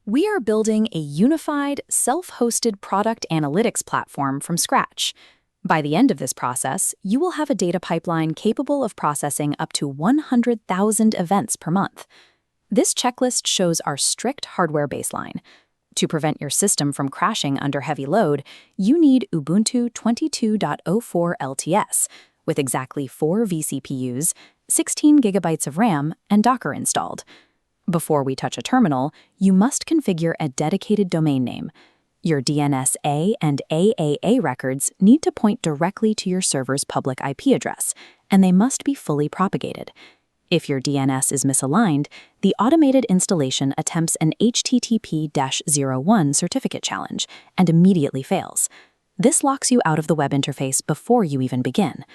We are building a unified, self-hosted product analytics platform from scratch. By the end of this process, you will have a data pipeline capable of processing up to 100,000 events per month. This checklist shows our strict hardware baseline. To prevent your system from crashing under heavy load, you need Ubuntu 22.04 LTS, with exactly 4 vCPUs, 16 gigabytes of RAM, and Docker installed. Before we touch a terminal, you must configure a dedicated domain name. Your DNS-A and AAA records need to point directly to your server's public IP address, and they must be fully propagated. If your DNS is misaligned, the automated installation attempts an HTTP-01 certificate challenge and immediately fails. This locks you out of the web interface before you even begin.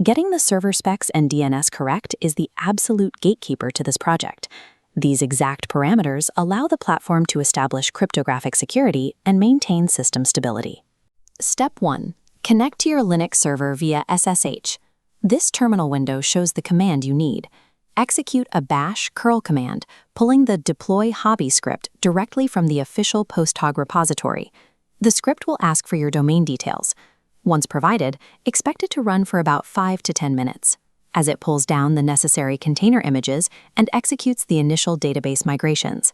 Getting the server specs and DNS correct is the absolute gatekeeper to this project. These exact parameters allow the platform to establish cryptographic security and maintain system stability. Step 1. Connect to your Linux server via SSH. This terminal window shows the command you need. Execute a bash curl command, pulling the deploy hobby script directly from the official Posthog repository. The script will ask for your domain details. Once provided, expect it to run for about 5 to 10 minutes. As it pulls down the necessary container images and executes the initial database migrations.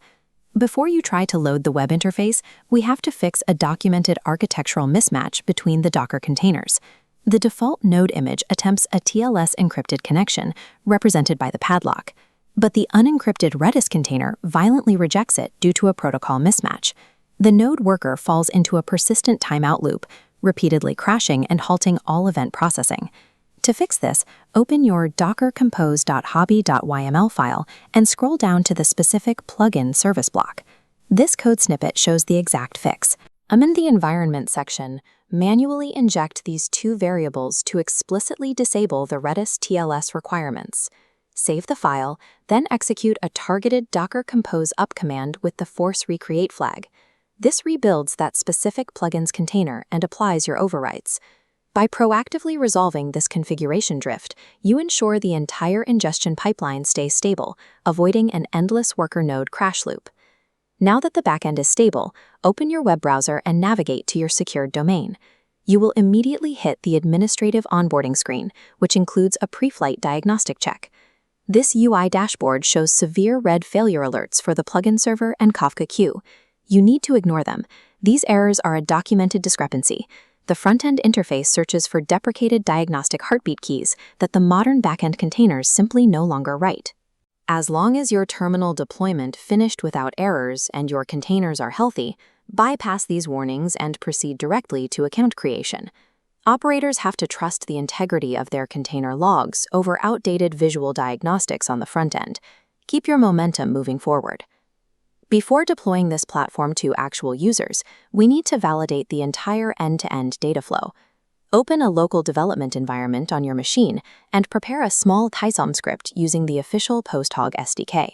Before you try to load the web interface, we have to fix a documented architectural mismatch between the Docker containers. The default node image attempts a TLS encrypted connection, represented by the padlock, but the unencrypted Redis container violently rejects it due to a protocol mismatch. The node worker falls into a persistent timeout loop, repeatedly crashing and halting all event processing. To fix this, open your docker-compose.hobby.yml file and scroll down to the specific plugin service block. This code snippet shows the exact fix. In the environment section, manually inject these 2 variables to explicitly disable the Redis TLS requirements. Save the file, then execute a targeted docker-compose up command with the force recreate flag. This rebuilds that specific plugin's container and applies your overwrites. By proactively resolving this configuration drift, you ensure the entire ingestion pipeline stays stable, avoiding an endless worker node crash loop. Now that the backend is stable, open your web browser and navigate to your secured domain. You will immediately hit the administrative onboarding screen, which includes a pre-flight diagnostic check. This UI dashboard shows severe red failure alerts for the plugin server and Kafka queue. You need to ignore them. These errors are a documented discrepancy. The front-end interface searches for deprecated diagnostic heartbeat keys that the modern backend containers simply no longer write. As long as your terminal deployment finished without errors and your containers are healthy, bypass these warnings and proceed directly to account creation. Operators have to trust the integrity of their container logs over outdated visual diagnostics on the front end. Keep your momentum moving forward. Before deploying this platform to actual users, we need to validate the entire end-to-end data flow. Open a local development environment on your machine and prepare a small Tysum script using the official Posthog SDK.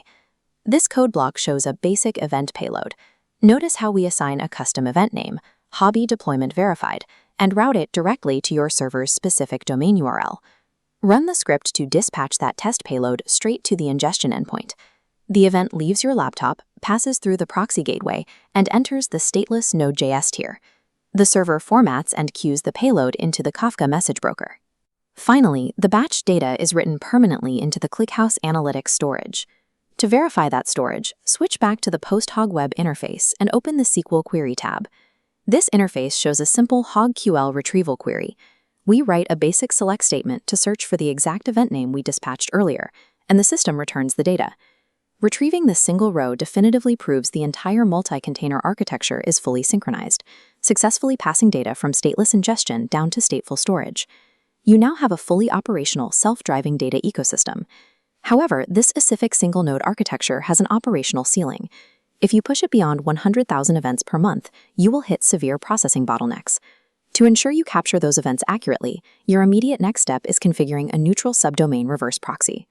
This code block shows a basic event payload. Notice how we assign a custom event name, Hobby Deployment Verified, and route it directly to your server's specific domain URL. Run the script to dispatch that test payload straight to the ingestion endpoint. The event leaves your laptop, passes through the proxy gateway, and enters the stateless Node.js tier. The server formats and queues the payload into the Kafka message broker. Finally, the batch data is written permanently into the ClickHouse analytics storage. To verify that storage, switch back to the Posthog web interface and open the SQL Query tab. This interface shows a simple HogQL retrieval query. We write a basic select statement to search for the exact event name we dispatched earlier, and the system returns the data. Retrieving this single row definitively proves the entire multi-container architecture is fully synchronized, successfully passing data from stateless ingestion down to stateful storage. You now have a fully operational, self-driving data ecosystem. However, this specific single-node architecture has an operational ceiling. If you push it beyond 100,000 events per month, you will hit severe processing bottlenecks. To ensure you capture those events accurately, your immediate next step is configuring a neutral subdomain reverse proxy.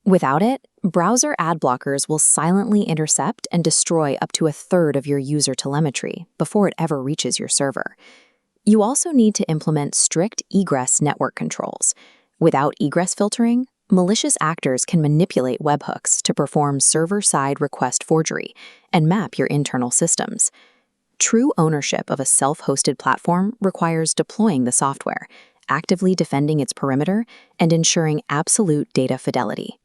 Without it, browser ad blockers will silently intercept and destroy up to a third of your user telemetry before it ever reaches your server. You also need to implement strict egress network controls. Without egress filtering, Malicious actors can manipulate webhooks to perform server-side request forgery and map your internal systems. True ownership of a self-hosted platform requires deploying the software, actively defending its perimeter, and ensuring absolute data fidelity.